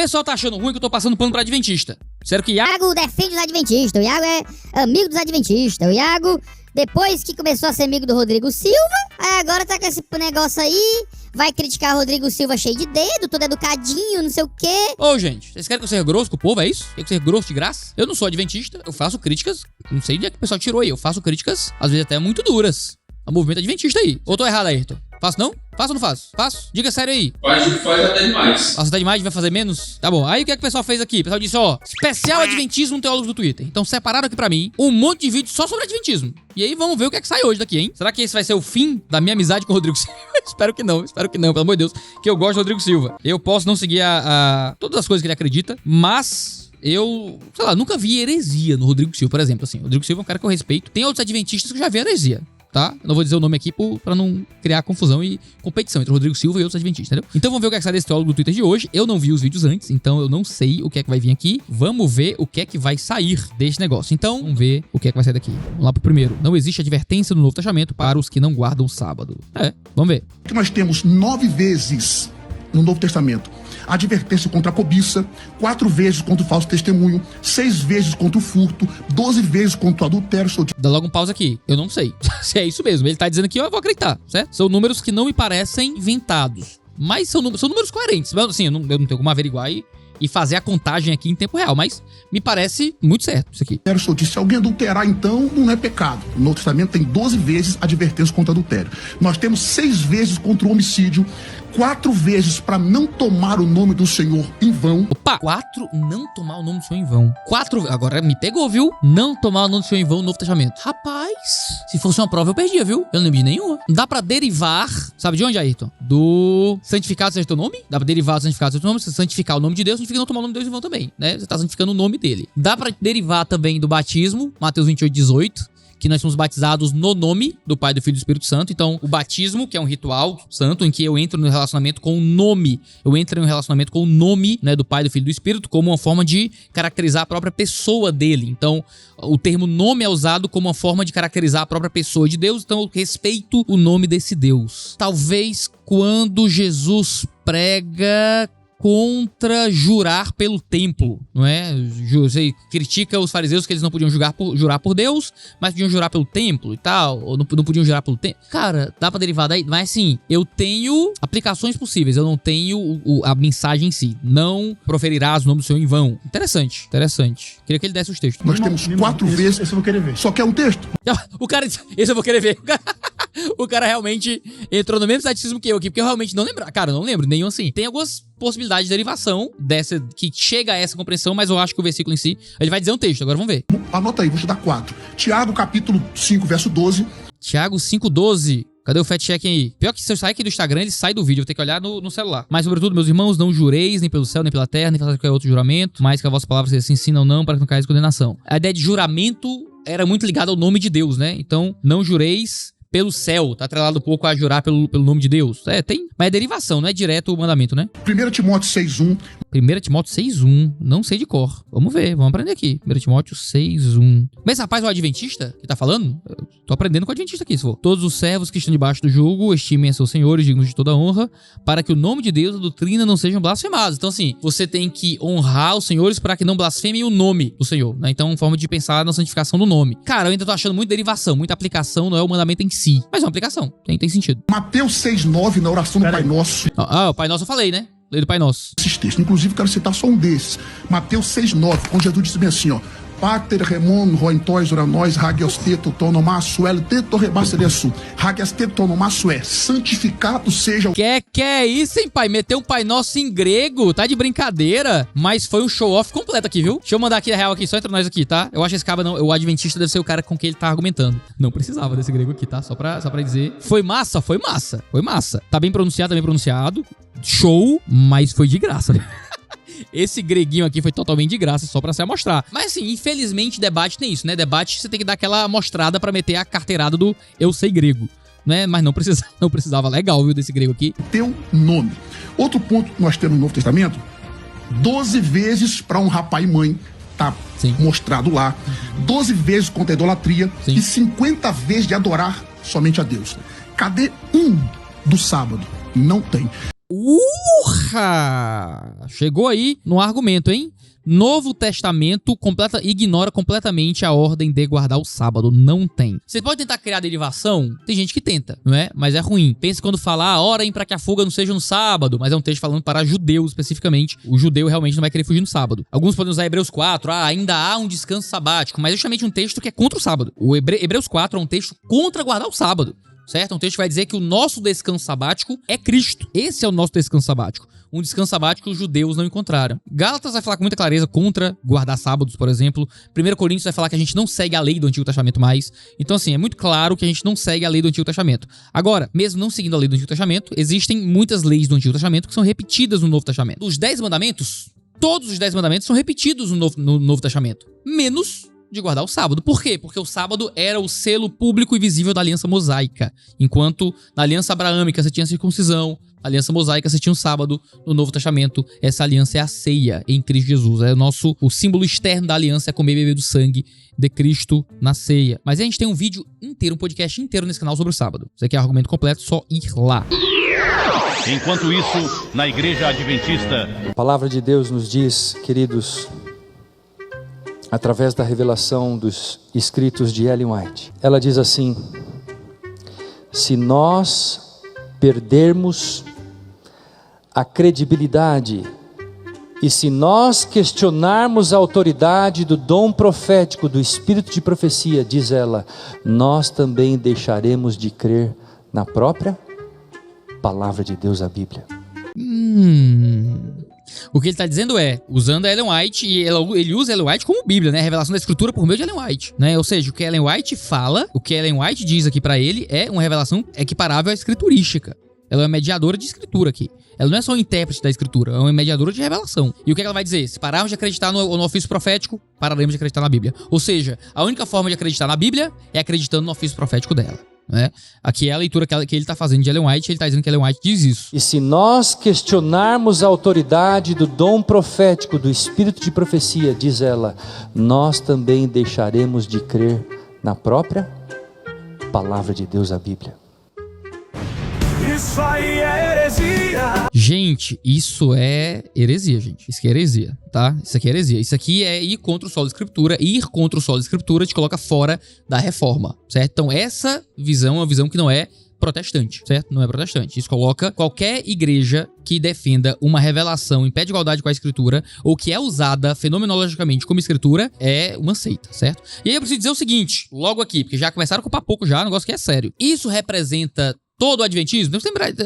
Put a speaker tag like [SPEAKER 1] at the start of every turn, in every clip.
[SPEAKER 1] pessoal tá achando ruim que eu tô passando pano pra adventista. Sério que
[SPEAKER 2] Iago defende os adventistas, o Iago é amigo dos adventistas, o Iago, depois que começou a ser amigo do Rodrigo Silva, agora tá com esse negócio aí, vai criticar o Rodrigo Silva cheio de dedo, todo educadinho, não sei o quê.
[SPEAKER 1] Ô, gente, vocês querem que eu seja grosso com o povo, é isso? Quer que eu seja grosso de graça? Eu não sou adventista, eu faço críticas, não sei onde é que o pessoal tirou aí, eu faço críticas, às vezes até muito duras, ao movimento adventista aí. Ou tô errado, Ayrton? Faço não? Faço ou não faço? Faço? Diga sério aí.
[SPEAKER 3] Faz até demais.
[SPEAKER 1] Faço até demais, vai fazer menos? Tá bom. Aí o que é que o pessoal fez aqui? O pessoal disse, ó, especial adventismo no Teólogos do Twitter. Então separaram aqui pra mim um monte de vídeos só sobre adventismo. E aí vamos ver o que é que sai hoje daqui, hein? Será que esse vai ser o fim da minha amizade com o Rodrigo Silva? Espero que não, pelo amor de Deus. Que eu gosto do Rodrigo Silva. Eu posso não seguir todas as coisas que ele acredita, mas... eu, sei lá, nunca vi heresia no Rodrigo Silva, por exemplo, assim. O Rodrigo Silva é um cara que eu respeito. Tem outros adventistas que eu já vi heresia, tá? Eu não vou dizer o nome aqui pra não criar confusão e competição entre o Rodrigo Silva e outros adventistas, entendeu? Então vamos ver o que é que sai desse teólogo do Twitter de hoje. Eu não vi os vídeos antes, então eu não sei o que é que vai vir aqui. Vamos ver o que é que vai sair desse negócio. Então, vamos ver o que é que vai sair daqui. Vamos lá pro primeiro. Não existe advertência no Novo Testamento para os que não guardam o sábado. Vamos ver.
[SPEAKER 4] Que nós temos 9 vezes no Novo Testamento advertência contra a cobiça, 4 vezes contra o falso testemunho, 6 vezes contra o furto, 12 vezes contra o adultério.
[SPEAKER 1] Dá logo um pausa aqui. Eu não sei se é isso mesmo. Ele tá dizendo aqui, eu vou acreditar, certo? São números que não me parecem inventados, mas são números coerentes. Assim, eu não tenho como averiguar e fazer a contagem aqui em tempo real, mas me parece muito certo isso aqui.
[SPEAKER 4] Se alguém adulterar, então, não é pecado. No Novo Testamento tem 12 vezes advertência contra o adultério. Nós temos 6 vezes contra o homicídio, 4 vezes para não tomar o nome do Senhor em vão.
[SPEAKER 1] Opa, 4, não tomar o nome do Senhor em vão. 4, agora me pegou, viu? Não tomar o nome do Senhor em vão no Novo Testamento. Rapaz, se fosse uma prova eu perdia, viu? Eu não lembro de nenhuma. Dá pra derivar, sabe de onde, Ayrton? Do santificado seja teu nome? Dá pra derivar do santificado seja teu nome, você santificar o nome de Deus, significa não tomar o nome de Deus em vão também, né? Você tá santificando o nome dele. Dá pra derivar também do batismo, Mateus 28, 18. Que nós somos batizados no nome do Pai, do Filho e do Espírito Santo. Então, o batismo, que é um ritual santo, em que eu entro no relacionamento com o nome. Eu entro em um relacionamento com o nome, né, do Pai, do Filho e do Espírito, como uma forma de caracterizar a própria pessoa dele. Então, o termo nome é usado como uma forma de caracterizar a própria pessoa de Deus. Então, eu respeito o nome desse Deus. Talvez quando Jesus prega contra jurar pelo templo, não é? Você critica os fariseus que eles não podiam jurar por Deus, mas podiam jurar pelo templo e tal, ou não podiam jurar pelo templo. Cara, dá pra derivar daí, mas assim, eu tenho aplicações possíveis, eu não tenho a mensagem em si. Não proferirás o nome do Senhor em vão. Interessante. Queria que ele desse os textos.
[SPEAKER 4] Nós temos 4 vezes...
[SPEAKER 5] Esse eu vou querer ver.
[SPEAKER 4] Só quer um texto?
[SPEAKER 1] O cara... Esse eu vou querer ver. O cara realmente entrou no mesmo ceticismo que eu aqui, porque eu realmente não lembro. Cara, eu não lembro nenhum assim. Tem algumas possibilidades de derivação dessa, que chega a essa compreensão, mas eu acho que o versículo em si, ele vai dizer um texto. Agora vamos ver.
[SPEAKER 4] Anota aí, vou te dar 4. Tiago, capítulo 5, verso 12.
[SPEAKER 1] Tiago 5:12. Cadê o fact check aí? Pior que se eu sair aqui do Instagram, ele sai do vídeo. Eu vou ter que olhar no celular. Mas, sobretudo, meus irmãos, não jureis, nem pelo céu, nem pela terra, nem façam qualquer outro juramento, mais que a vossa palavra seja sim, sim, não, não, para que não caia em condenação. A ideia de juramento era muito ligada ao nome de Deus, né? Então, não jureis pelo céu, tá atrelado um pouco a jurar pelo nome de Deus. Tem, mas é derivação, não é direto o mandamento, né?
[SPEAKER 4] 1 Timóteo 6:1.
[SPEAKER 1] 1 Timóteo 6:1, não sei de cor. Vamos ver, vamos aprender aqui. 1 Timóteo 6:1. Mas esse rapaz é o adventista que tá falando? Eu tô aprendendo com o adventista aqui, se for. Todos os servos que estão debaixo do jugo estimem a seus senhores, dignos de toda honra, para que o nome de Deus e a doutrina não sejam blasfemados. Então assim, você tem que honrar os senhores para que não blasfemem o nome do Senhor, né? Então, forma de pensar na santificação do nome. Cara, eu ainda tô achando muita derivação, muita aplicação, não é o mandamento em si. Mas é uma aplicação, tem sentido.
[SPEAKER 4] Mateus 6:9, na oração do Pai Nosso.
[SPEAKER 1] O Pai Nosso eu falei, né? Lei do Pai Nosso.
[SPEAKER 4] Esses textos, inclusive quero citar só um desses. Mateus 6:9, quando Jesus disse bem assim, ó: Pater remon roentois oranóis hagiosteto tonomasso el teto rebacereço. Hagiosteto tonomasso é santificado seja.
[SPEAKER 1] Que é isso, hein, pai? Meteu um Pai Nosso em grego, tá de brincadeira. Mas foi um show-off completo aqui, viu? Deixa eu mandar aqui a real aqui, só entre nós aqui, tá? Eu acho que esse cara não, o adventista deve ser o cara com quem ele tá argumentando. Não precisava desse grego aqui, tá? Só pra dizer. Foi massa. Tá bem pronunciado. Show, mas foi de graça, né? Esse greguinho aqui foi totalmente de graça, só pra se amostrar. Mas assim, infelizmente, debate tem isso, né? Debate, você tem que dar aquela amostrada pra meter a carteirada do eu sei grego, né? Mas não precisava. Legal, viu, desse grego aqui.
[SPEAKER 4] Teu nome. Outro ponto que nós temos no Novo Testamento, 12 vezes pra honrar pai e mãe, tá mostrado lá. 12 vezes contra a idolatria. Sim. E 50 vezes de adorar somente a Deus. Cadê um do sábado? Não tem.
[SPEAKER 1] Chegou aí no argumento, hein? Novo Testamento ignora completamente a ordem de guardar o sábado. Não tem. Você pode tentar criar derivação? Tem gente que tenta, não é? Mas é ruim. Pense quando falar, orem para que a fuga não seja no sábado. Mas é um texto falando para judeus especificamente. O judeu realmente não vai querer fugir no sábado. Alguns podem usar Hebreus 4. ainda há um descanso sabático. Mas é justamente um texto que é contra o sábado. O Hebreus 4 é um texto contra guardar o sábado. Certo? Um texto que vai dizer que o nosso descanso sabático é Cristo. Esse é o nosso descanso sabático. Um descanso sabático que os judeus não encontraram. Gálatas vai falar com muita clareza contra guardar sábados, por exemplo. 1 Coríntios vai falar que a gente não segue a lei do Antigo Testamento mais. Então, assim, é muito claro que a gente não segue a lei do Antigo Testamento. Agora, mesmo não seguindo a lei do Antigo Testamento, existem muitas leis do Antigo Testamento que são repetidas no Novo Testamento. Os 10 mandamentos, todos os 10 mandamentos são repetidos no Novo Testamento. Menos de guardar o sábado. Por quê? Porque o sábado era o selo público e visível da aliança mosaica. Enquanto na aliança abraâmica você tinha a circuncisão, na aliança mosaica você tinha o sábado. No Novo Testamento, essa aliança é a ceia em Cristo Jesus. É o símbolo externo da aliança é comer e beber do sangue de Cristo na ceia. Mas a gente tem um vídeo inteiro, um podcast inteiro nesse canal sobre o sábado. Você quer argumento completo, só ir lá.
[SPEAKER 3] Enquanto isso, na Igreja Adventista,
[SPEAKER 5] A palavra de Deus nos diz, queridos, através da revelação dos escritos de Ellen White, ela diz assim: se nós perdermos a credibilidade e se nós questionarmos a autoridade do dom profético, do espírito de profecia, diz ela, nós também deixaremos de crer na própria palavra de Deus, a Bíblia.
[SPEAKER 1] O que ele está dizendo é, usando a Ellen White, e ele usa a Ellen White como Bíblia, né? A revelação da Escritura por meio de Ellen White, né? Ou seja, o que a Ellen White fala, o que a Ellen White diz aqui para ele é uma revelação equiparável à escriturística. Ela é uma mediadora de escritura aqui. Ela não é só um intérprete da escritura, é uma mediadora de revelação. E o que ela vai dizer? Se pararmos de acreditar no ofício profético, pararemos de acreditar na Bíblia. Ou seja, a única forma de acreditar na Bíblia é acreditando no ofício profético dela. Né? Aqui é a leitura que ele está fazendo de Ellen White, ele está dizendo que Ellen White diz isso.
[SPEAKER 5] E se nós questionarmos a autoridade do dom profético, do espírito de profecia, diz ela, nós também deixaremos de crer na própria palavra de Deus, a Bíblia.
[SPEAKER 6] Isso aí é heresia.
[SPEAKER 1] Gente, isso é heresia, gente. Isso aqui é heresia, tá? Isso aqui é heresia. Isso aqui é ir contra o solo da Escritura. Ir contra o solo da Escritura te coloca fora da reforma, certo? Então essa visão é uma visão que não é protestante, certo? Não é protestante. Isso coloca qualquer igreja que defenda uma revelação em pé de igualdade com a Escritura ou que é usada fenomenologicamente como Escritura é uma seita, certo? E aí eu preciso dizer o seguinte, logo aqui, porque já começaram com o papoco já, um negócio que é sério. Isso representa todo o adventismo?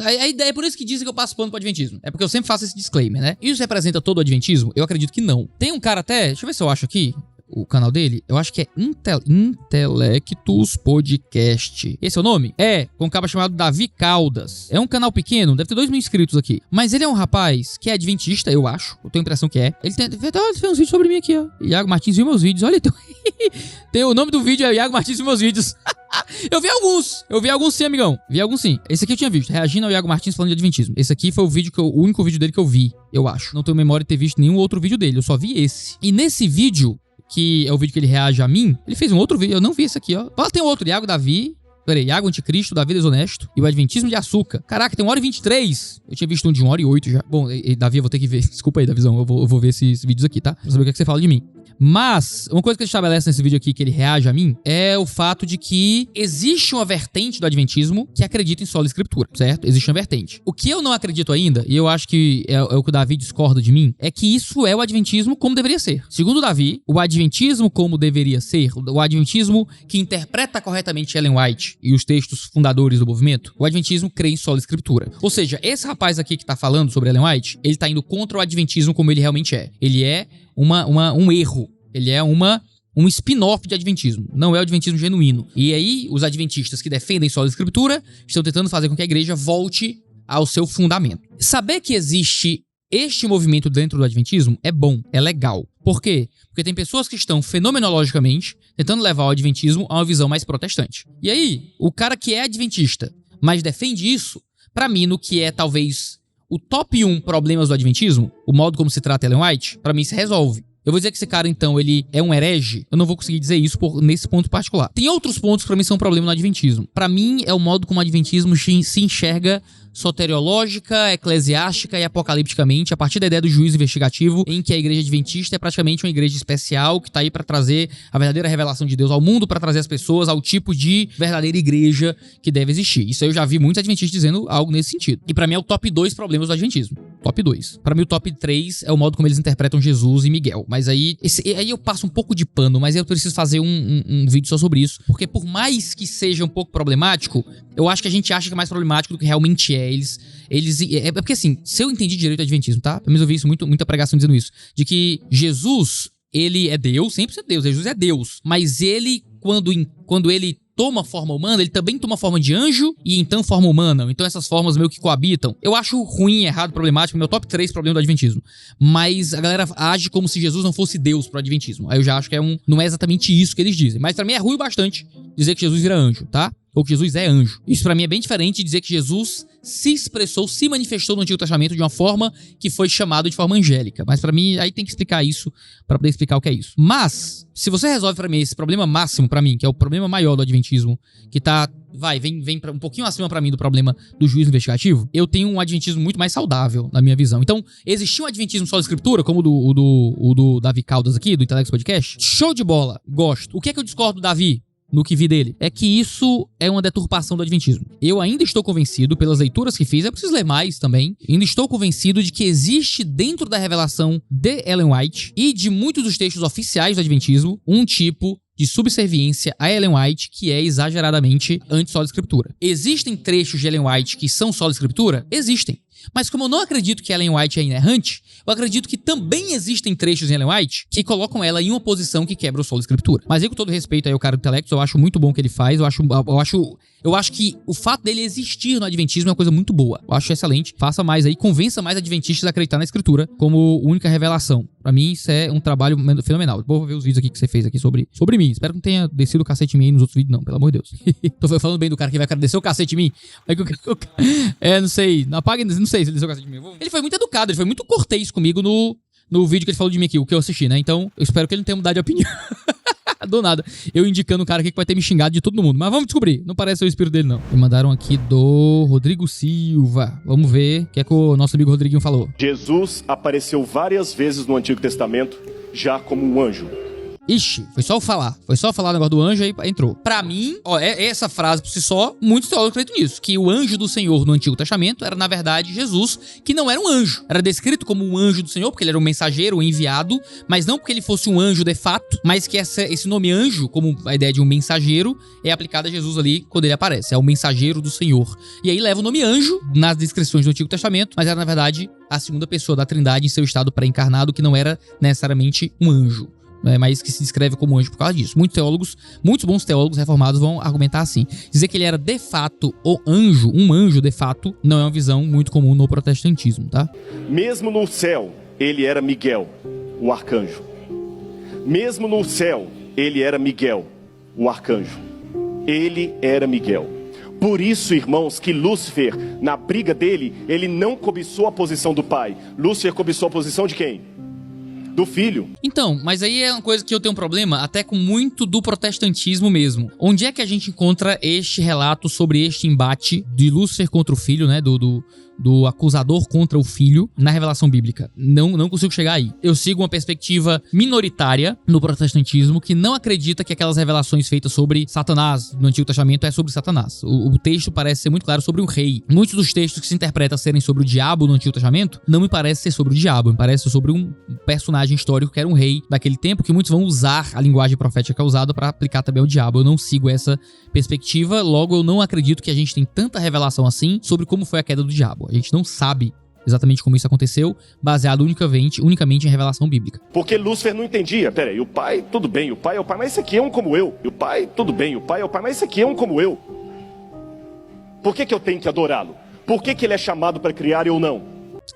[SPEAKER 1] A ideia é por isso que dizem que eu passo pano pro adventismo. É porque eu sempre faço esse disclaimer, né? Isso representa todo o adventismo? Eu acredito que não. Tem um cara até, deixa eu ver se eu acho aqui o canal dele, eu acho que é Intelectus Podcast. Esse é o nome? É, com um cara chamado Davi Caldas. É um canal pequeno, deve ter 2.000 inscritos aqui. Mas ele é um rapaz que é adventista, eu acho. Eu tenho a impressão que é. Ele fez uns vídeos sobre mim aqui, ó. Iago Martins viu meus vídeos. Olha, tem o nome do vídeo, é Iago Martins viu meus vídeos. Eu vi alguns sim, amigão. Vi alguns sim. Esse aqui eu tinha visto, reagindo ao Iago Martins falando de adventismo. Esse aqui foi o único vídeo dele que eu vi, eu acho. Não tenho memória de ter visto nenhum outro vídeo dele, eu só vi esse. E nesse vídeo, que é o vídeo que ele reage a mim, ele fez um outro vídeo, eu não vi esse aqui, ó. Tem outro, Iago Iago Anticristo, Davi Desonesto e o Adventismo de Açúcar. Caraca, tem 1h23. Eu tinha visto um de 1h08 já. Bom, Davi, eu vou ter que ver. Desculpa aí, Davizão, eu vou ver esses vídeos aqui, tá? Pra saber o que você fala de mim. Mas, uma coisa que ele estabelece nesse vídeo aqui, que ele reage a mim, é o fato de que existe uma vertente do adventismo que acredita em sola escritura, certo? Existe uma vertente. O que eu não acredito ainda, e eu acho que é o que o Davi discorda de mim, é que isso é o adventismo como deveria ser. Segundo o Davi, o adventismo como deveria ser, o adventismo que interpreta corretamente Ellen White e os textos fundadores do movimento, o adventismo crê em sola escritura. Ou seja, esse rapaz aqui que tá falando sobre Ellen White, ele tá indo contra o adventismo como ele realmente é. Ele é um erro. Ele é um spin-off de adventismo. Não é o adventismo genuíno. E aí, os adventistas que defendem sola escritura estão tentando fazer com que a igreja volte ao seu fundamento. Saber que existe este movimento dentro do adventismo é bom, é legal. Por quê? Porque tem pessoas que estão fenomenologicamente tentando levar o adventismo a uma visão mais protestante. E aí, o cara que é adventista, mas defende isso, pra mim, no que é talvez o top 1 problemas do adventismo, o modo como se trata Ellen White, pra mim se resolve. Eu vou dizer que esse cara, então, ele é um herege? Eu não vou conseguir dizer isso nesse ponto particular. Tem outros pontos que pra mim são um problema no adventismo. Pra mim, é o modo como o adventismo se enxerga soteriológica, eclesiástica e apocalipticamente, a partir da ideia do juízo investigativo, em que a igreja adventista é praticamente uma igreja especial que tá aí pra trazer a verdadeira revelação de Deus ao mundo, pra trazer as pessoas ao tipo de verdadeira igreja que deve existir. Isso aí eu já vi muitos adventistas dizendo algo nesse sentido. E pra mim é o top 2 problemas do adventismo. Top 2. Pra mim o top 3 é o modo como eles interpretam Jesus e Miguel. Mas aí eu passo um pouco de pano, mas eu preciso fazer um vídeo só sobre isso, porque por mais que seja um pouco problemático, eu acho que a gente acha que é mais problemático do que realmente é. É porque assim, se eu entendi direito o adventismo, tá? Pelo menos eu vi isso, muita pregação dizendo isso, de que Jesus, ele é Deus, sempre é Deus, Jesus é Deus, mas ele, quando ele toma forma humana, ele também toma forma de anjo e então forma humana. Então essas formas meio que coabitam. Eu acho ruim, errado, problemático, meu top 3 problema do adventismo. Mas a galera age como se Jesus não fosse Deus pro adventismo. Aí eu já acho que não é exatamente isso que eles dizem. Mas pra mim é ruim bastante dizer que Jesus vira anjo, tá? Ou que Jesus é anjo. Isso pra mim é bem diferente de dizer que Jesus se expressou, se manifestou no Antigo Testamento de uma forma que foi chamado de forma angélica. Mas pra mim, aí tem que explicar isso pra poder explicar o que é isso. Mas, se você resolve pra mim esse problema máximo pra mim, que é o problema maior do adventismo, que tá, vem um pouquinho acima pra mim do problema do juízo investigativo, eu tenho um adventismo muito mais saudável, na minha visão. Então, existia um adventismo só da escritura, como o do Davi Caldas aqui, do Intelects Podcast? Show de bola, gosto. O que é que eu discordo do Davi? No que vi dele, é que isso é uma deturpação do adventismo. Eu ainda estou convencido, pelas leituras que fiz, eu preciso ler mais também, ainda estou convencido de que existe dentro da revelação de Ellen White e de muitos dos textos oficiais do adventismo, um tipo de subserviência a Ellen White que é exageradamente anti-sola escritura. Existem trechos de Ellen White que são sola escritura? Existem. Mas como eu não acredito que Ellen White é inerrante, eu acredito que também existem trechos em Ellen White que colocam ela em uma posição que quebra o solo escritura. Mas eu, com todo respeito aí ao cara do Intelectos, eu acho muito bom o que ele faz, eu acho que o fato dele existir no adventismo é uma coisa muito boa. Eu acho excelente. Faça mais aí, convença mais adventistas a acreditar na escritura como única revelação. Pra mim, isso é um trabalho fenomenal. Vou ver os vídeos aqui que você fez aqui sobre mim. Espero que não tenha descido o cacete em mim aí nos outros vídeos, não, pelo amor de Deus. Tô falando bem do cara que vai descer o cacete em mim. Não sei. Não apague, não sei se ele desceu o cacete em mim. Ele foi muito educado, ele foi muito cortês comigo no vídeo que ele falou de mim aqui, o que eu assisti, né? Então, eu espero que ele não tenha mudado de opinião. Do nada. Eu indicando o cara aqui que vai ter me xingado de todo mundo. Mas vamos descobrir. Não parece ser o espírito dele, não. Me mandaram aqui do Rodrigo Silva. Vamos ver o que é que o nosso amigo Rodriguinho falou.
[SPEAKER 7] Jesus apareceu várias vezes no Antigo Testamento já como um anjo.
[SPEAKER 1] Ixi, foi só falar o negócio do anjo aí entrou. Pra mim, essa frase por si só, muitos teólogos acreditam nisso, que o anjo do Senhor no Antigo Testamento era na verdade Jesus, que não era um anjo. Era descrito como um anjo do Senhor, porque ele era um mensageiro, um enviado, mas não porque ele fosse um anjo de fato, mas que esse nome anjo, como a ideia de um mensageiro, é aplicado a Jesus ali quando ele aparece. É o mensageiro do Senhor. E aí leva o nome anjo nas descrições do Antigo Testamento, mas era na verdade a segunda pessoa da Trindade em seu estado pré-encarnado, que não era necessariamente um anjo. Mas que se descreve como anjo por causa disso. Muitos bons teólogos reformados vão argumentar assim. Dizer que ele era de fato o anjo, um anjo de fato, não é uma visão muito comum no protestantismo, tá?
[SPEAKER 7] Mesmo no céu, ele era Miguel, o arcanjo. Mesmo no céu, ele era Miguel, o arcanjo. Ele era Miguel. Por isso, irmãos, que Lúcifer, na briga dele, ele não cobiçou a posição do pai. Lúcifer cobiçou a posição de quem? Do filho.
[SPEAKER 1] Então, mas aí é uma coisa que eu tenho um problema até com muito do protestantismo mesmo. Onde é que a gente encontra este relato sobre este embate de Lúcifer contra o filho, né? Do acusador contra o filho na revelação bíblica. Não consigo chegar aí. Eu sigo uma perspectiva minoritária no protestantismo que não acredita que aquelas revelações feitas sobre Satanás no Antigo Testamento é sobre Satanás. O texto parece ser muito claro sobre um rei. Muitos dos textos que se interpretam serem sobre o diabo no Antigo Testamento não me parece ser sobre o diabo, me parece ser sobre um personagem histórico que era um rei daquele tempo, que muitos vão usar a linguagem profética usada para aplicar também ao diabo. Eu não sigo essa perspectiva, logo eu não acredito que a gente tem tanta revelação assim sobre como foi a queda do diabo. A gente não sabe exatamente como isso aconteceu, baseado unicamente em revelação bíblica.
[SPEAKER 7] Porque Lúcifer não entendia. Peraí, o pai, tudo bem, o pai é o pai, mas esse aqui é um como eu. E o pai, tudo bem, o pai é o pai, mas esse aqui é um como eu. Por que eu tenho que adorá-lo? Por que ele é chamado para criar e eu não?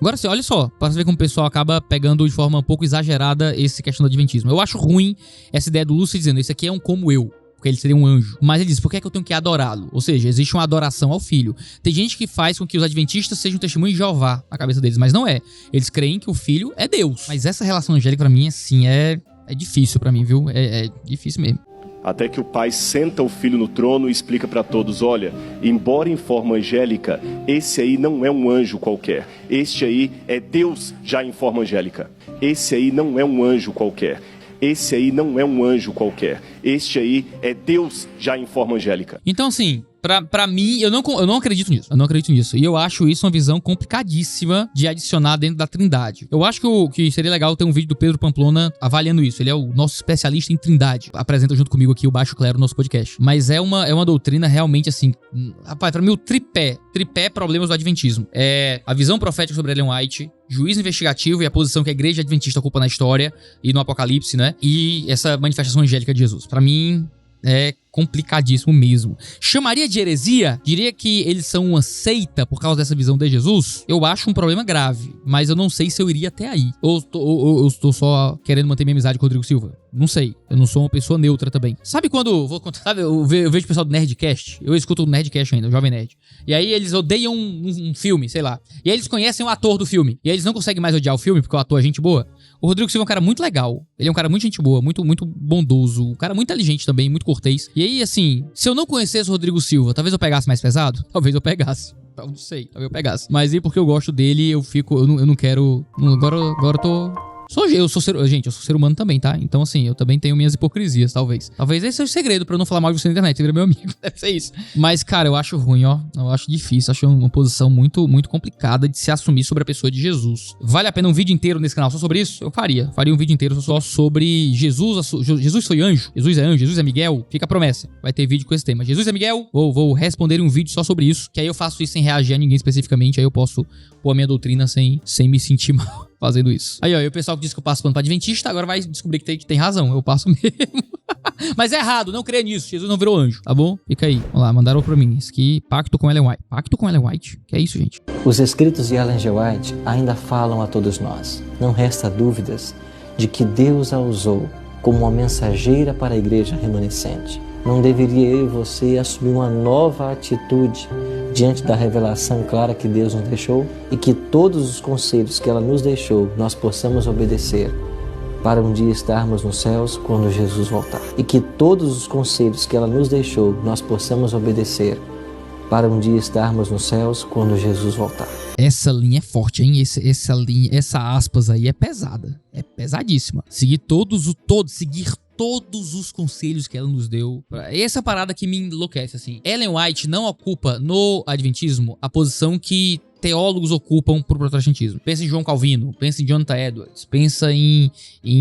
[SPEAKER 1] Agora sim, olha só, para você ver como o pessoal acaba pegando de forma um pouco exagerada esse questão do adventismo. Eu acho ruim essa ideia do Lúcifer dizendo, esse aqui é um como eu. Porque ele seria um anjo. Mas ele diz, por que é que eu tenho que adorá-lo? Ou seja, existe uma adoração ao filho. Tem gente que faz com que os adventistas sejam um testemunho de Jeová na cabeça deles, mas não é. Eles creem que o filho é Deus. Mas essa relação angélica pra mim, assim, é difícil pra mim, viu? É difícil mesmo.
[SPEAKER 7] Até que o pai senta o filho no trono e explica para todos: olha, embora em forma angélica, esse aí não é um anjo qualquer. Este aí é Deus já em forma angélica. Esse aí não é um anjo qualquer. Esse aí não é um anjo qualquer. Este aí é Deus já em forma angélica.
[SPEAKER 1] Então, assim, pra mim, eu não acredito nisso. Eu não acredito nisso. E eu acho isso uma visão complicadíssima de adicionar dentro da Trindade. Eu acho que seria legal ter um vídeo do Pedro Pamplona avaliando isso. Ele é o nosso especialista em Trindade. Apresenta junto comigo aqui o Baixo Clero no nosso podcast. Mas é uma doutrina realmente assim... Rapaz, pra mim o tripé problemas do Adventismo. É a visão profética sobre Ellen White, juízo investigativo e a posição que a igreja adventista ocupa na história e no Apocalipse, né? E essa manifestação angélica de Jesus. Pra mim... é complicadíssimo mesmo. Chamaria de heresia? Diria que eles são uma seita por causa dessa visão de Jesus? Eu acho um problema grave, mas eu não sei se eu iria até aí. Ou eu estou só querendo manter minha amizade com o Rodrigo Silva? Não sei. Eu não sou uma pessoa neutra também. Sabe quando... Sabe, eu vejo o pessoal do Nerdcast. Eu escuto o Nerdcast ainda, o Jovem Nerd. E aí eles odeiam um filme, sei lá. E aí eles conhecem o ator do filme. E aí eles não conseguem mais odiar o filme porque o ator é gente boa. O Rodrigo Silva é um cara muito legal. Ele é um cara muito gente boa, muito bondoso. Um cara muito inteligente também, muito cortês. E aí, assim, se eu não conhecesse o Rodrigo Silva, talvez eu pegasse mais pesado? Talvez eu pegasse. Não sei, talvez eu pegasse. Mas aí porque eu gosto dele, eu não quero... Agora eu tô... Eu sou ser humano também, tá? Então, assim, eu também tenho minhas hipocrisias, talvez. Talvez esse seja o segredo pra eu não falar mal de você na internet. Você vira meu amigo, deve ser isso. Mas, cara, eu acho ruim, ó. Eu acho difícil. Acho uma posição muito, muito complicada de se assumir sobre a pessoa de Jesus. Vale a pena um vídeo inteiro nesse canal só sobre isso? Eu faria. Faria um vídeo inteiro só sobre Jesus. Jesus foi anjo. Jesus é anjo. Jesus é Miguel. Fica a promessa. Vai ter vídeo com esse tema. Jesus é Miguel. Vou responder um vídeo só sobre isso. Que aí eu faço isso sem reagir a ninguém especificamente. Aí eu posso pôr a minha doutrina sem me sentir mal fazendo isso. Aí, ó, e o pessoal que disse que eu passo pano pra Adventista, agora vai descobrir que tem razão. Eu passo mesmo. Mas é errado, não creia nisso. Jesus não virou anjo, tá bom? Fica aí. Vamos lá, mandaram pra mim. Isso aqui, pacto com Ellen White. Pacto com Ellen White? Que é isso, gente?
[SPEAKER 8] Os escritos de Ellen G. White ainda falam a todos nós. Não resta dúvidas de que Deus a usou como uma mensageira para a igreja remanescente. Não deveria eu e você assumir uma nova atitude diante da revelação clara que Deus nos deixou e que todos os conselhos que ela nos deixou nós possamos obedecer para um dia estarmos nos céus quando Jesus voltar. E que todos os conselhos que ela nos deixou nós possamos obedecer para um dia estarmos nos céus quando Jesus voltar.
[SPEAKER 1] Essa linha é forte, hein? Essa aspas aí é pesada. É pesadíssima. Seguir todos os conselhos que ela nos deu. Essa parada que me enlouquece, assim. Ellen White não ocupa no Adventismo a posição que teólogos ocupam pro protestantismo. Pensa em João Calvino, pensa em Jonathan Edwards, pensa em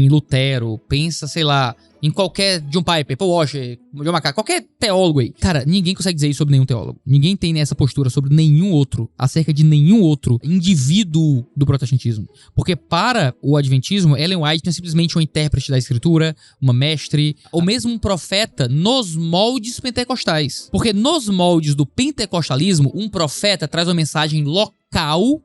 [SPEAKER 1] Lutero, pensa, sei lá, em qualquer John Piper, Paul Washer, John MacArthur, qualquer teólogo aí. Cara, ninguém consegue dizer isso sobre nenhum teólogo. Ninguém tem essa postura sobre nenhum outro, acerca de nenhum outro indivíduo do protestantismo. Porque para o Adventismo, Ellen White não é simplesmente uma intérprete da escritura, uma mestre, ou mesmo um profeta nos moldes pentecostais. Porque nos moldes do pentecostalismo, um profeta traz uma mensagem local,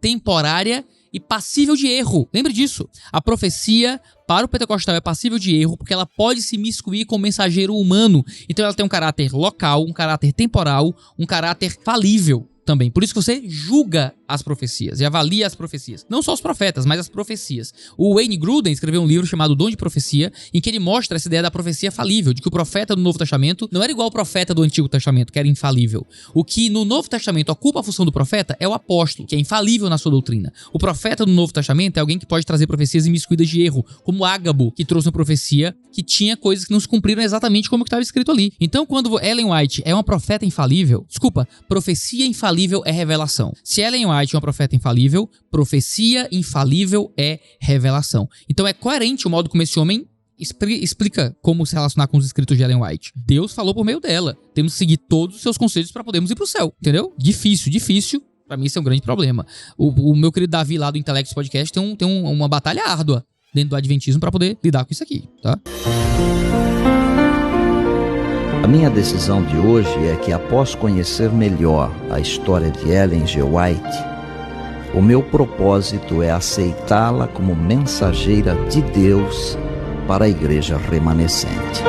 [SPEAKER 1] temporária e passível de erro. Lembre disso. A profecia para o pentecostal é passível de erro porque ela pode se miscuir com o mensageiro humano. Então ela tem um caráter local, um caráter temporal, um caráter falível também. Por isso que você julga as profecias e avalia as profecias. Não só os profetas, mas as profecias. O Wayne Grudem escreveu um livro chamado Dom de Profecia, em que ele mostra essa ideia da profecia falível, de que o profeta do Novo Testamento não era igual ao profeta do Antigo Testamento, que era infalível. O que no Novo Testamento ocupa a função do profeta é o apóstolo, que é infalível na sua doutrina. O profeta do Novo Testamento é alguém que pode trazer profecias imiscuídas de erro, como Ágabo, que trouxe uma profecia que tinha coisas que não se cumpriram exatamente como estava escrito ali. Então, quando Ellen White é uma profeta infalível, profecia infalível é revelação. Se Ellen White é uma profeta infalível, profecia infalível é revelação. Então é coerente o modo como esse homem explica como se relacionar com os escritos de Ellen White. Deus falou por meio dela. Temos que seguir todos os seus conselhos para podermos ir pro céu, entendeu? Difícil. Pra mim isso é um grande problema. O meu querido Davi lá do Intelectus Podcast tem uma batalha árdua dentro do Adventismo para poder lidar com isso aqui, tá?
[SPEAKER 9] A minha decisão de hoje é que, após conhecer melhor a história de Ellen G. White, o meu propósito é aceitá-la como mensageira de Deus para a igreja remanescente.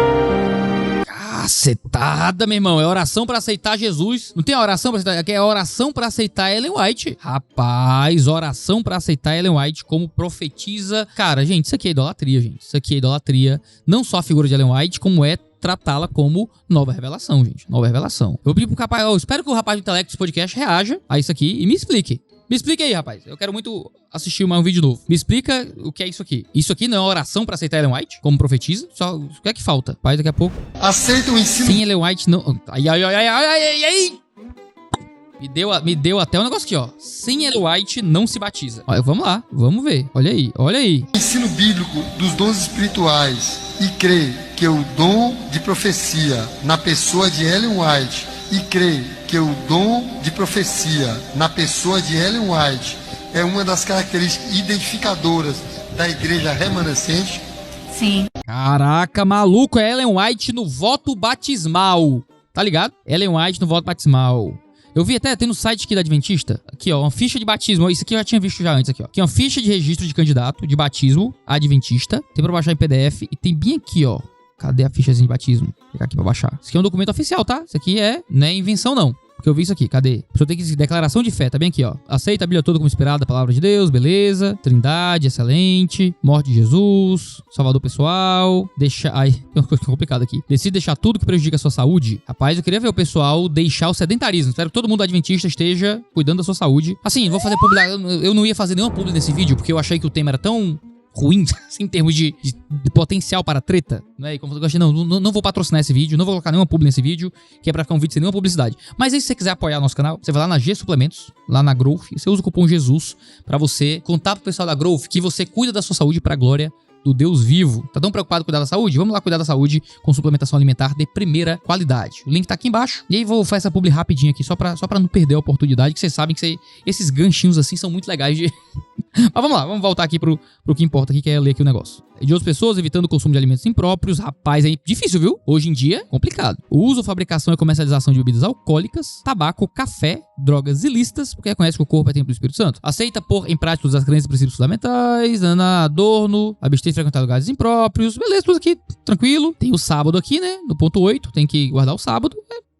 [SPEAKER 1] Cacetada, meu irmão. É oração pra aceitar Jesus. Não tem oração pra aceitar... Aqui é oração pra aceitar Ellen White. Rapaz, oração pra aceitar Ellen White como profetiza. Cara, gente, isso aqui é idolatria, gente. Isso aqui é idolatria. Não só a figura de Ellen White, como é tratá-la como nova revelação, gente. Nova revelação. Eu vou pedir pro rapaz, eu espero que o rapaz do Intelecto desse podcast reaja a isso aqui e me explique. Me explique aí, rapaz. Eu quero muito assistir mais um vídeo novo. Me explica o que é isso aqui. Isso aqui não é uma oração pra aceitar Ellen White como profetiza? Só o que é que falta? Pai, daqui a pouco.
[SPEAKER 4] Aceita o ensino.
[SPEAKER 1] Sim, Ellen White não... Ai. Me deu até um negócio aqui, ó. Sem Ellen White não se batiza. Olha, vamos lá, vamos ver. Olha aí.
[SPEAKER 4] Ensino bíblico dos dons espirituais e crê que o dom de profecia na pessoa de Ellen White e crê que o dom de profecia na pessoa de Ellen White é uma das características identificadoras da igreja remanescente?
[SPEAKER 10] Sim.
[SPEAKER 1] Caraca, maluco, é Ellen White no voto batismal. Tá ligado? Ellen White no voto batismal. Eu vi até, tem no site aqui da Adventista, aqui ó, uma ficha de batismo, isso aqui eu já tinha visto já antes aqui ó. Aqui é uma ficha de registro de candidato de batismo Adventista, tem pra baixar em PDF e tem bem aqui ó, cadê a fichazinha de batismo? Vou pegar aqui pra baixar. Isso aqui é um documento oficial, tá? Isso aqui não é invenção não. Porque eu vi isso aqui, cadê? A pessoa tem que dizer declaração de fé, tá bem aqui, ó. Aceita a Bíblia toda como inspirada da palavra de Deus, beleza. Trindade, excelente. Morte de Jesus, Salvador pessoal. Ai, tem uma coisa complicada aqui. Decide deixar tudo que prejudica a sua saúde. Rapaz, eu queria ver o pessoal deixar o sedentarismo. Espero que todo mundo adventista esteja cuidando da sua saúde. Assim, vou fazer publi. Eu não ia fazer nenhuma publi nesse vídeo, porque eu achei que o tema era tão ruim, em termos de potencial para treta, né? E como eu achei, não vou patrocinar esse vídeo, não vou colocar nenhuma publi nesse vídeo, que é pra ficar um vídeo sem nenhuma publicidade. Mas aí, se você quiser apoiar nosso canal, você vai lá na G Suplementos, lá na Growth, e você usa o cupom Jesus pra você contar pro pessoal da Growth que você cuida da sua saúde pra glória do Deus vivo. Tá tão preocupado com cuidar da saúde? Vamos lá cuidar da saúde com suplementação alimentar de primeira qualidade. O link tá aqui embaixo. E aí vou fazer essa publi rapidinho aqui, só pra não perder a oportunidade, que vocês sabem que esses ganchinhos assim são muito legais de... Mas vamos lá, vamos voltar aqui pro que importa aqui, que é ler aqui o negócio. De outras pessoas, evitando o consumo de alimentos impróprios. Rapaz, é difícil, viu? Hoje em dia, complicado. O uso, fabricação e comercialização de bebidas alcoólicas, tabaco, café, drogas ilícitas, porque reconhece que o corpo é templo do Espírito Santo. Aceita pôr em prática as crenças e princípios fundamentais, adorno, abster de frequentar lugares impróprios. Beleza, tudo aqui tranquilo. Tem o sábado aqui, né? No ponto 8, tem que guardar o sábado.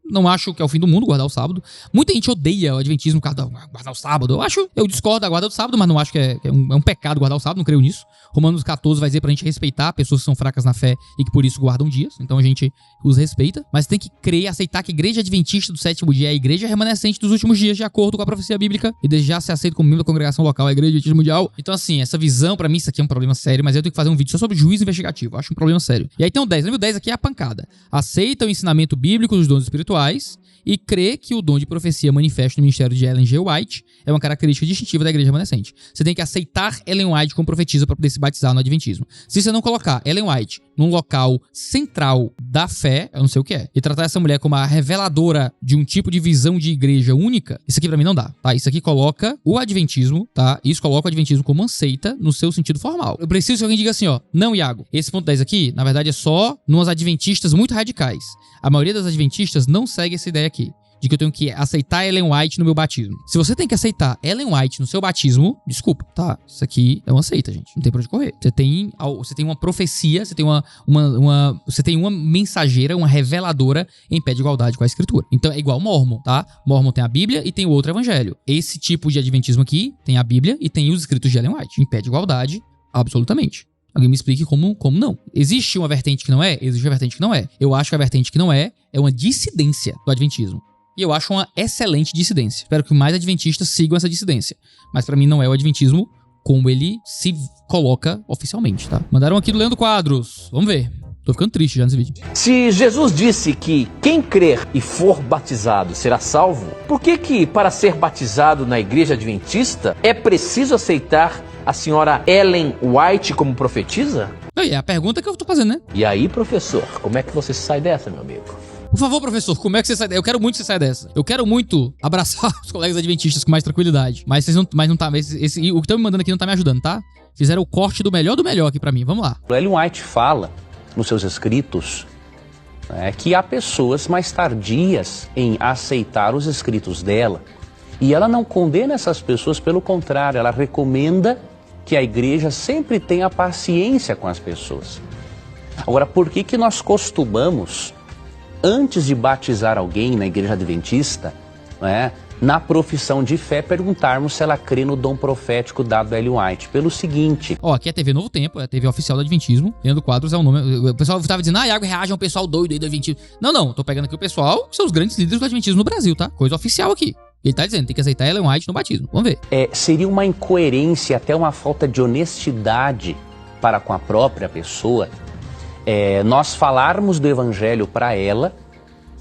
[SPEAKER 1] Não acho que é o fim do mundo guardar o sábado. Muita gente odeia o adventismo por causa de guardar o sábado. Eu discordo da guarda do sábado, mas não acho que é um pecado guardar o sábado, não creio nisso. Romanos 14 vai dizer pra gente respeitar pessoas que são fracas na fé e que por isso guardam dias. Então a gente os respeita. Mas tem que crer, aceitar que a igreja adventista do sétimo dia é a igreja remanescente dos últimos dias, de acordo com a profecia bíblica, e desejar ser aceito como membro da congregação local, a igreja adventista mundial. Então assim, essa visão, pra mim, isso aqui é um problema sério, mas eu tenho que fazer um vídeo só sobre juízo investigativo. Eu acho um problema sério. E aí tem o 10. O 10 aqui é a pancada. Aceita o ensinamento bíblico dos dons espirituais e crê que o dom de profecia manifesto no ministério de Ellen G. White é uma característica distintiva da igreja remanescente. Você tem que aceitar Ellen White como profetisa para poder se batizar no adventismo. Se você não colocar Ellen White num local central da fé, eu não sei o que é, e tratar essa mulher como a reveladora de um tipo de visão de igreja única, isso aqui pra mim não dá, tá? Isso aqui coloca o adventismo, tá? Isso coloca o adventismo como uma seita no seu sentido formal. Eu preciso que alguém diga assim, ó, não, Iago, esse ponto 10 aqui, na verdade, é só numas adventistas muito radicais. A maioria das adventistas não segue essa ideia aqui, de que eu tenho que aceitar Ellen White no meu batismo. Se você tem que aceitar Ellen White no seu batismo, desculpa, tá? Isso aqui é uma seita, gente. Não tem pra onde correr. Você tem uma profecia, você tem você tem uma mensageira, uma reveladora em pé de igualdade com a escritura. Então é igual Mormon, tá? Mormon tem a Bíblia e tem o outro evangelho. Esse tipo de adventismo aqui tem a Bíblia e tem os escritos de Ellen White. Em pé de igualdade, absolutamente. Alguém me explique como não. Existe uma vertente que não é? Existe uma vertente que não é. Eu acho que a vertente que não é uma dissidência do adventismo. E eu acho uma excelente dissidência. Espero que mais adventistas sigam essa dissidência. Mas pra mim não é o adventismo como ele se coloca oficialmente, tá? Mandaram aqui do Leandro Quadros. Vamos ver. Tô ficando triste já nesse vídeo.
[SPEAKER 11] Se Jesus disse que quem crer e for batizado será salvo, por que para ser batizado na igreja adventista é preciso aceitar a senhora Ellen White como profetisa?
[SPEAKER 1] É a pergunta que eu tô fazendo, né?
[SPEAKER 11] E aí, professor, como é que você sai dessa, meu amigo?
[SPEAKER 1] Por favor, professor, como é que você sai dessa? Eu quero muito que você saia dessa. Eu quero muito abraçar os colegas adventistas com mais tranquilidade. Mas vocês não tá. O que estão me mandando aqui não tá me ajudando, tá? Fizeram o corte do melhor aqui pra mim. Vamos lá.
[SPEAKER 11] Ellen White fala nos seus escritos que há pessoas mais tardias em aceitar os escritos dela. E ela não condena essas pessoas, pelo contrário, ela recomenda que a igreja sempre tenha paciência com as pessoas. Agora, por que nós costumamos, antes de batizar alguém na igreja adventista, na profissão de fé, perguntarmos se ela crê no dom profético dado a Ellen White. Pelo seguinte...
[SPEAKER 1] Ó, aqui é a TV Novo Tempo, é a TV oficial do Adventismo. Leandro Quadros é o nome... O pessoal tava dizendo, Iago, reage a um pessoal doido aí do Adventismo. Não, tô pegando aqui o pessoal que são os grandes líderes do Adventismo no Brasil, tá? Coisa oficial aqui. Ele tá dizendo, tem que aceitar Ellen White no batismo. Vamos ver.
[SPEAKER 11] Seria uma incoerência, até uma falta de honestidade para com a própria pessoa, nós falarmos do evangelho para ela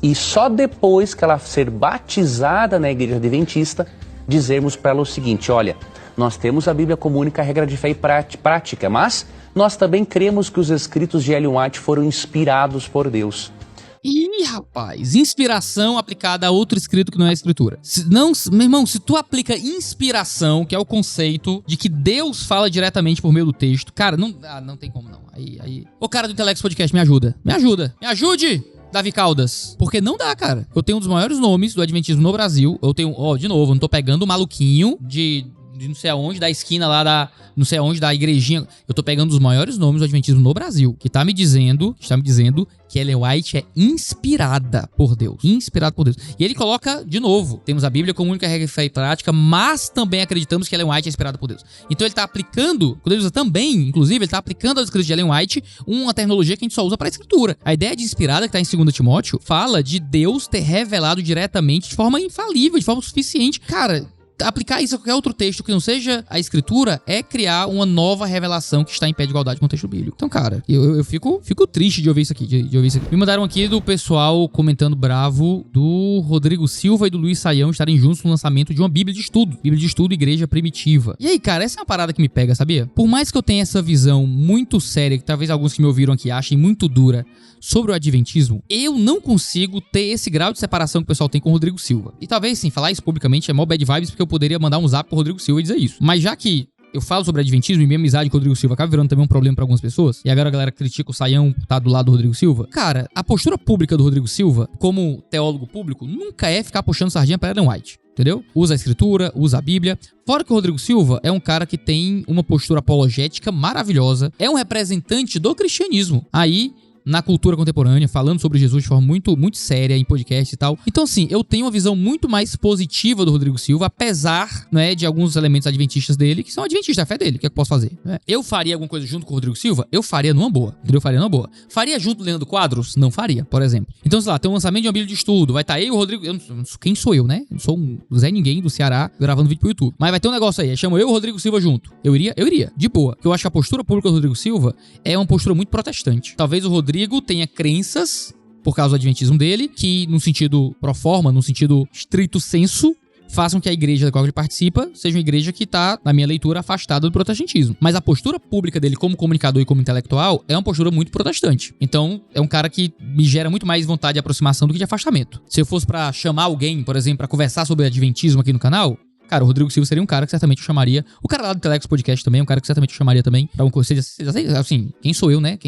[SPEAKER 11] e só depois que ela ser batizada na igreja adventista, dizermos para ela o seguinte, olha, nós temos a Bíblia como única regra de fé e prática, mas nós também cremos que os escritos de Ellen White foram inspirados por Deus.
[SPEAKER 1] Ih, rapaz, inspiração aplicada a outro escrito que não é escritura. Meu irmão, se tu aplica inspiração, que é o conceito de que Deus fala diretamente por meio do texto, cara, não tem como não. Aí. Ô cara do Intelects Podcast, me ajuda. Me ajude! Davi Caldas. Porque não dá, cara. Eu tenho um dos maiores nomes do Adventismo no Brasil. Eu tenho, de novo, eu não tô pegando o maluquinho de não sei aonde, da esquina lá não sei aonde, da igrejinha. Eu tô pegando os maiores nomes do Adventismo no Brasil, que está me dizendo que Ellen White é inspirada por Deus. Inspirada por Deus. E ele coloca, de novo, temos a Bíblia como única regra de fé e prática, mas também acreditamos que Ellen White é inspirada por Deus. Então ele tá aplicando, quando ele usa também, inclusive, ele tá aplicando aos escritos de Ellen White uma tecnologia que a gente só usa para a escritura. A ideia de inspirada, que tá em 2 Timóteo, fala de Deus ter revelado diretamente de forma infalível, de forma suficiente. Cara, aplicar isso a qualquer outro texto que não seja a escritura é criar uma nova revelação que está em pé de igualdade com o texto bíblico. Então, cara, eu fico triste de ouvir isso aqui, Me mandaram aqui do pessoal comentando bravo do Rodrigo Silva e do Luiz Saião estarem juntos no lançamento de uma Bíblia de Estudo Igreja Primitiva. E aí, cara, essa é uma parada que me pega, sabia? Por mais que eu tenha essa visão muito séria, que talvez alguns que me ouviram aqui achem muito dura, sobre o Adventismo, eu não consigo ter esse grau de separação que o pessoal tem com o Rodrigo Silva. E talvez, sim, falar isso publicamente é mó bad vibes, porque eu poderia mandar um zap pro Rodrigo Silva e dizer isso. Mas já que eu falo sobre Adventismo e minha amizade com o Rodrigo Silva acaba virando também um problema pra algumas pessoas, e agora a galera critica o Saião tá do lado do Rodrigo Silva, cara, a postura pública do Rodrigo Silva, como teólogo público, nunca é ficar puxando sardinha pra Ellen White. Entendeu? Usa a escritura, usa a Bíblia. Fora que o Rodrigo Silva é um cara que tem uma postura apologética maravilhosa, é um representante do cristianismo. Aí, na cultura contemporânea, falando sobre Jesus de forma muito, muito séria em podcast e tal. Então, assim, eu tenho uma visão muito mais positiva do Rodrigo Silva, apesar, né, de alguns elementos adventistas dele, que são adventistas da fé dele. O que é que eu posso fazer? Eu faria alguma coisa junto com o Rodrigo Silva? Eu faria numa boa. Entendeu? Eu faria numa boa. Faria junto do Leandro Quadros? Não faria, por exemplo. Então, sei lá, tem um lançamento de uma Bíblia de estudo, vai estar aí o Rodrigo... Quem sou eu, né? Eu sou um Zé Ninguém do Ceará gravando vídeo pro YouTube. Mas vai ter um negócio aí, chama eu e o Rodrigo Silva junto. Eu iria, de boa. Porque eu acho que a postura pública do Rodrigo Silva é uma postura muito protestante. Talvez o Rodrigo tenha crenças, por causa do adventismo dele, que no sentido pro forma, no sentido estrito senso, façam que a igreja da qual ele participa seja uma igreja que tá, na minha leitura, afastada do protestantismo. Mas a postura pública dele como comunicador e como intelectual é uma postura muito protestante. Então, é um cara que me gera muito mais vontade de aproximação do que de afastamento. Se eu fosse pra chamar alguém, por exemplo, pra conversar sobre adventismo aqui no canal, cara, o Rodrigo Silva seria um cara que certamente eu chamaria. O cara lá do Intelects Podcast também é um cara que certamente eu chamaria também pra uma coisa. Assim, quem sou eu, né?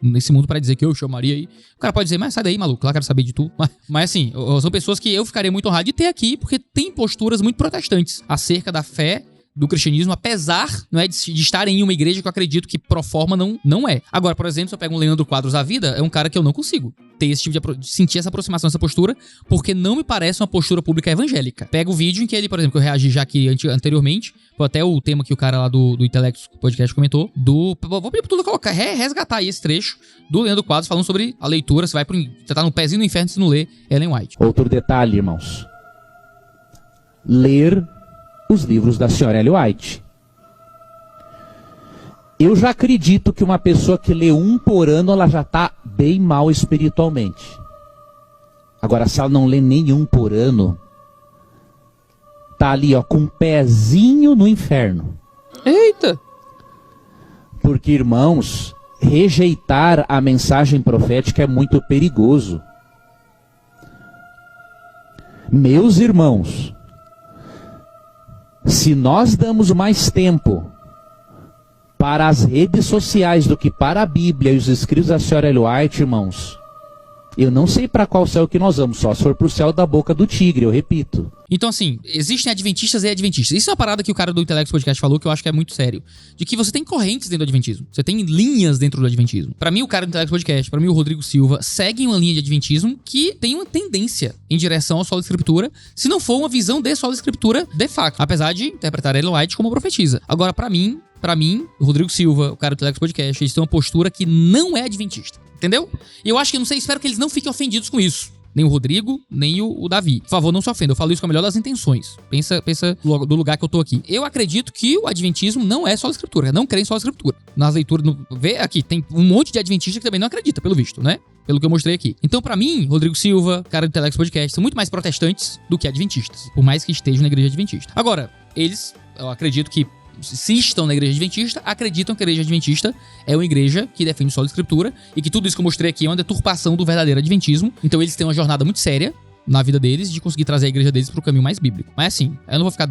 [SPEAKER 1] Nesse mundo pra dizer que eu chamaria aí. O cara pode dizer, mas sai daí, maluco, lá quero saber de tu. Mas assim, são pessoas que eu ficaria muito honrado de ter aqui, porque tem posturas muito protestantes acerca da fé do cristianismo, apesar, não é, de estar em uma igreja que eu acredito que pro forma não é. Agora, por exemplo, se eu pego um Leandro Quadros da vida, é um cara que eu não consigo ter esse tipo de sentir essa aproximação, essa postura, porque não me parece uma postura pública evangélica. Pega o vídeo em que ele, por exemplo, que eu reagi já aqui anteriormente, foi até o tema que o cara lá do Intelects Podcast comentou, vou pedir pra tudo colocar, resgatar aí esse trecho do Leandro Quadros falando sobre a leitura, você tá no pezinho do inferno se não lê Ellen White.
[SPEAKER 10] Outro detalhe, irmãos. Ler os livros da senhora Ellen White. Eu já acredito que uma pessoa que lê um por ano, ela já está bem mal espiritualmente. Agora, se ela não lê nenhum por ano, tá ali, ó, com um pezinho no inferno.
[SPEAKER 1] Eita!
[SPEAKER 10] Porque, irmãos, rejeitar a mensagem profética é muito perigoso. Meus irmãos, se nós damos mais tempo para as redes sociais do que para a Bíblia e os escritos da senhora Ellen White, irmãos, eu não sei para qual céu que nós vamos, só se for para o céu da boca do tigre, eu repito.
[SPEAKER 1] Então, assim, existem adventistas e adventistas. Isso é uma parada que o cara do Intelectus Podcast falou que eu acho que é muito sério. De que você tem correntes dentro do adventismo. Você tem linhas dentro do adventismo. Pra mim, o cara do Intelectus Podcast, pra mim, o Rodrigo Silva, seguem uma linha de adventismo que tem uma tendência em direção ao solo escritura, se não for uma visão de solo escritura de facto. Apesar de interpretar Ellen White como profetisa. Agora, pra mim, o Rodrigo Silva, o cara do Intelectus Podcast, eles têm uma postura que não é adventista. Entendeu? E eu acho que, não sei, espero que eles não fiquem ofendidos com isso. Nem o Rodrigo, nem o Davi. Por favor, não se ofenda. Eu falo isso com a melhor das intenções. Pensa do lugar que eu tô aqui. Eu acredito que o adventismo não é só escritura. Não crê em só escritura. Nas leituras... Vê aqui, tem um monte de adventista que também não acredita, pelo visto, né? Pelo que eu mostrei aqui. Então, pra mim, Rodrigo Silva, cara do Intelectus Podcast, são muito mais protestantes do que adventistas. Por mais que estejam na igreja adventista. Agora, eles, eu acredito que se estão na igreja adventista, acreditam que a igreja adventista é uma igreja que defende só a escritura e que tudo isso que eu mostrei aqui é uma deturpação do verdadeiro adventismo. Então eles têm uma jornada muito séria na vida deles de conseguir trazer a igreja deles pro caminho mais bíblico. Mas assim, eu não vou ficar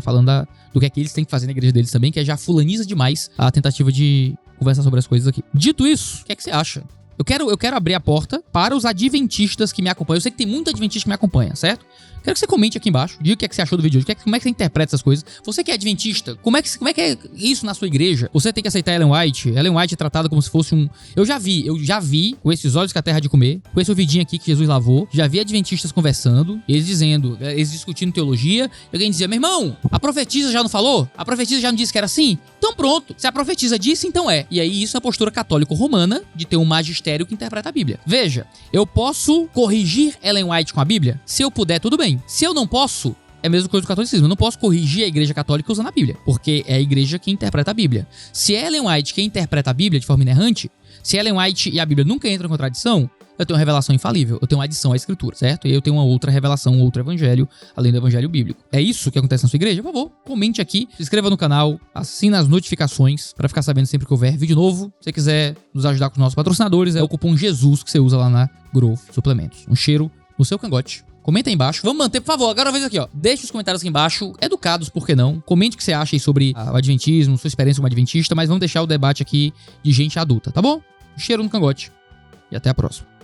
[SPEAKER 1] falando do que é que eles têm que fazer na igreja deles também, que é já fulaniza demais a tentativa de conversar sobre as coisas aqui. Dito isso, o que é que você acha? Eu quero abrir a porta para os adventistas que me acompanham. Eu sei que tem muito adventista que me acompanha, certo? Quero que você comente aqui embaixo, diga o que é que você achou do vídeo hoje, como é que você interpreta essas coisas. Você que é adventista, como é que é isso na sua igreja? Você tem que aceitar Ellen White? Ellen White é tratada como se fosse um... Eu já vi, com esses olhos que a terra de comer, com esse ouvidinho aqui que Jesus lavou, já vi adventistas conversando, eles discutindo teologia, e alguém dizia, meu irmão, a profetisa já não falou? A profetisa já não disse que era assim? Então pronto, se a profetisa disse, então é. E aí isso é a postura católico-romana de ter um magistério que interpreta a Bíblia. Veja, eu posso corrigir Ellen White com a Bíblia? Se eu puder, tudo bem. Se eu não posso, é a mesma coisa do catolicismo. Eu não posso corrigir a igreja católica usando a Bíblia, porque é a igreja que interpreta a Bíblia. Se é Ellen White quem interpreta a Bíblia de forma inerrante, se Ellen White e a Bíblia nunca entram em contradição, eu tenho uma revelação infalível, eu tenho uma adição à escritura, certo? E eu tenho uma outra revelação, outro evangelho, além do evangelho bíblico. É isso que acontece na sua igreja? Por favor, comente aqui, se inscreva no canal, assine as notificações pra ficar sabendo sempre que houver vídeo novo. Se você quiser nos ajudar com os nossos patrocinadores, é o cupom Jesus que você usa lá na Growth Suplementos. Um cheiro no seu cangote. Comenta aí embaixo. Vamos manter, por favor, agora uma vez aqui, ó. Deixe os comentários aqui embaixo, educados, por que não? Comente o que você acha aí sobre o adventismo, sua experiência como adventista, mas vamos deixar o debate aqui de gente adulta, tá bom? Um cheiro no cangote. E até a próxima.